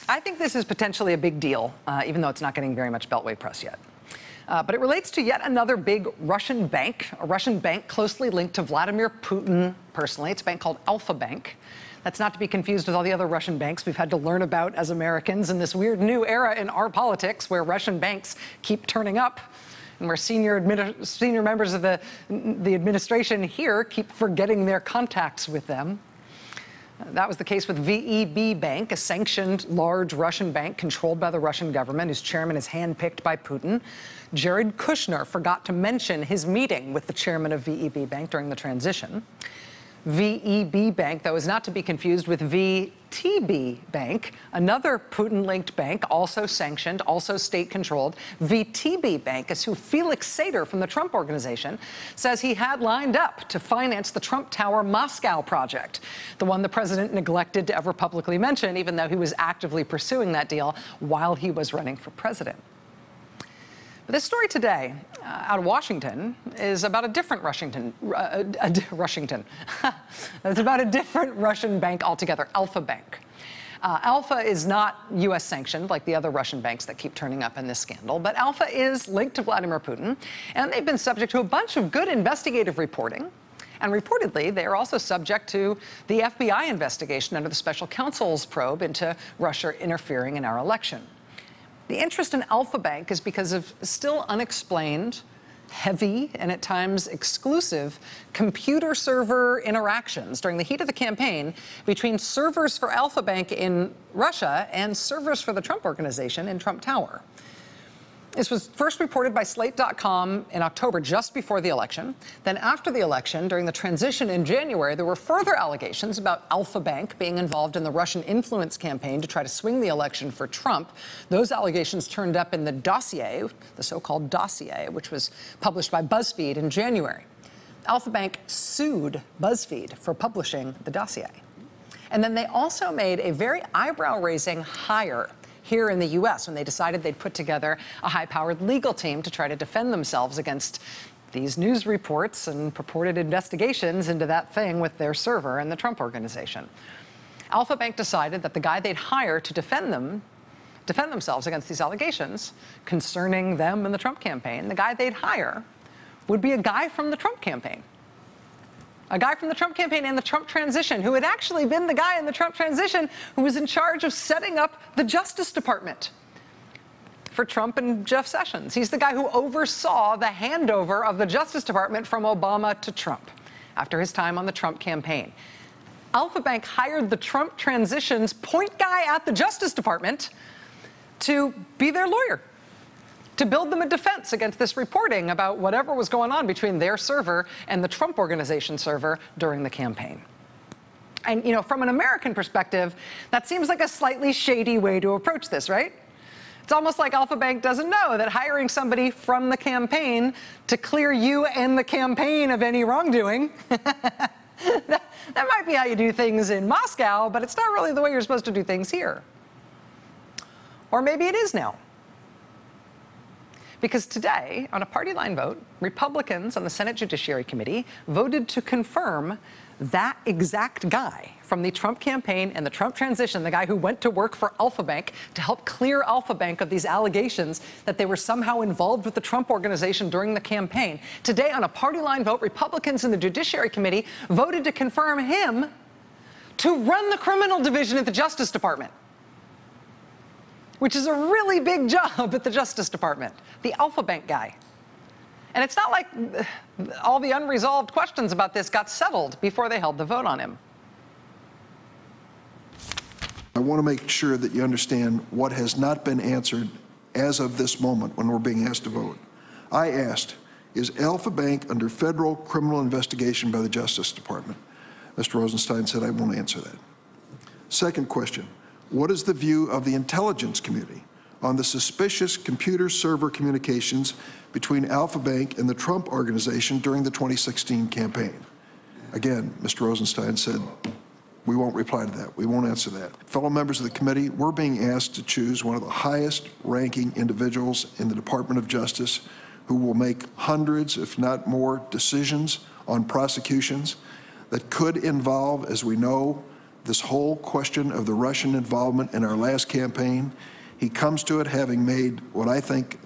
I think this is potentially a big deal, even though it's not getting very much Beltway press yet. But it relates to yet another big Russian bank, a Russian bank closely linked to Vladimir Putin personally. It's a bank called Alfa Bank. That's not to be confused with all the other Russian banks we've had to learn about as Americans in this weird new era in our politics where Russian banks keep turning up and where senior members of the administration here keep forgetting their contacts with them. That was the case with VEB Bank, a sanctioned large Russian bank controlled by the Russian government, whose chairman is handpicked by Putin. Jared Kushner forgot to mention his meeting with the chairman of VEB Bank during the transition. VEB Bank, though, is not to be confused with VTB Bank, another Putin-linked bank, also sanctioned, also state-controlled. VTB Bank is who Felix Sater from the Trump Organization says he had lined up to finance the Trump Tower Moscow project, the one the president neglected to ever publicly mention, even though he was actively pursuing that deal while he was running for president. But this story today out of Washington is about a different It's about a different Russian bank altogether, Alfa Bank. Alfa is not U.S. sanctioned like the other Russian banks that keep turning up in this scandal, but Alfa is linked to Vladimir Putin, and they've been subject to a bunch of good investigative reporting. And reportedly, they are also subject to the FBI investigation under the special counsel's probe into Russia interfering in our election. The interest in Alfa Bank is because of still unexplained, heavy, and at times exclusive computer server interactions during the heat of the campaign between servers for Alfa Bank in Russia and servers for the Trump Organization in Trump Tower. This was first reported by Slate.com in October, just before the election. Then after the election, during the transition in January, there were further allegations about Alfa Bank being involved in the Russian influence campaign to try to swing the election for Trump. Those allegations turned up in the dossier, the so-called dossier, which was published by BuzzFeed in January. Alfa Bank sued BuzzFeed for publishing the dossier. And then they also made a very eyebrow-raising hire here in the U.S. when they decided they'd put together a high-powered legal team to try to defend themselves against these news reports and purported investigations into that thing with their server and the Trump Organization. Alfa Bank decided that the guy they'd hire to defend themselves against these allegations concerning them and the Trump campaign, the guy they'd hire would be a guy from the Trump campaign. A guy from the Trump campaign and the Trump transition, who had actually been the guy in the Trump transition who was in charge of setting up the Justice Department for Trump and Jeff Sessions. He's the guy who oversaw the handover of the Justice Department from Obama to Trump after his time on the Trump campaign. Alfa Bank hired the Trump transition's point guy at the Justice Department to be their lawyer, to build them a defense against this reporting about whatever was going on between their server and the Trump Organization server during the campaign. And, you know, from an American perspective, that seems like a slightly shady way to approach this, right? It's almost like Alfa Bank doesn't know that hiring somebody from the campaign to clear you and the campaign of any wrongdoing, that might be how you do things in Moscow, but it's not really the way you're supposed to do things here. Or maybe it is now. Because today, on a party line vote, Republicans on the Senate Judiciary Committee voted to confirm that exact guy from the Trump campaign and the Trump transition, the guy who went to work for Alfa Bank to help clear Alfa Bank of these allegations that they were somehow involved with the Trump Organization during the campaign. Today, on a party line vote, Republicans in the Judiciary Committee voted to confirm him to run the criminal division at the Justice Department, which is a really big job at the Justice Department, the Alfa Bank guy. And it's not like all the unresolved questions about this got settled before they held the vote on him. I want to make sure that you understand what has not been answered as of this moment when we're being asked to vote. I asked, is Alfa Bank under federal criminal investigation by the Justice Department? Mr. Rosenstein said, I won't answer that. Second question. What is the view of the intelligence community on the suspicious computer server communications between Alfa Bank and the Trump Organization during the 2016 campaign? Again, Mr. Rosenstein said, we won't reply to that. We won't answer that. Fellow members of the committee, we're being asked to choose one of the highest ranking individuals in the Department of Justice who will make hundreds, if not more, decisions on prosecutions that could involve, as we know, this whole question of the Russian involvement in our last campaign. He comes to it having made what I think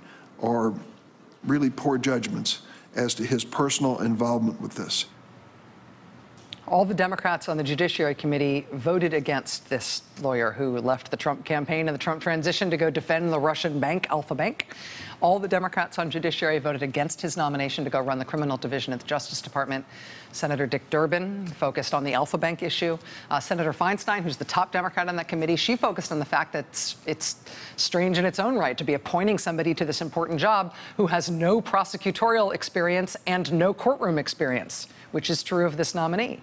are really poor judgments as to his personal involvement with this. All the Democrats on the Judiciary Committee voted against this lawyer who left the Trump campaign and the Trump transition to go defend the Russian bank, Alfa Bank. All the Democrats on Judiciary voted against his nomination to go run the criminal division at the Justice Department. Senator Dick Durbin focused on the Alfa Bank issue. Senator Feinstein, who's the top Democrat on that committee, she focused on the fact that it's strange in its own right to be appointing somebody to this important job who has no prosecutorial experience and no courtroom experience, which is true of this nominee.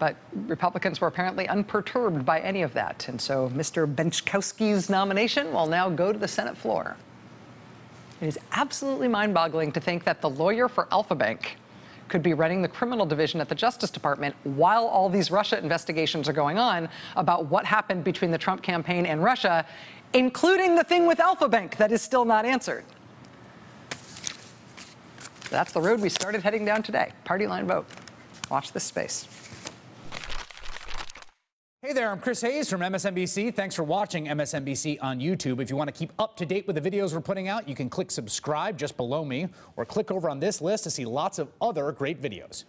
But Republicans were apparently unperturbed by any of that. And so Mr. Benczkowski's nomination will now go to the Senate floor. It is absolutely mind-boggling to think that the lawyer for Alfa Bank could be running the criminal division at the Justice Department while all these Russia investigations are going on about what happened between the Trump campaign and Russia, including the thing with Alfa Bank that is still not answered. That's the road we started heading down today. Party line vote. Watch this space. Hey there, I'm Chris Hayes from MSNBC. Thanks for watching MSNBC on YouTube. If you want to keep up to date with the videos we're putting out, you can click subscribe just below me or click over on this list to see lots of other great videos.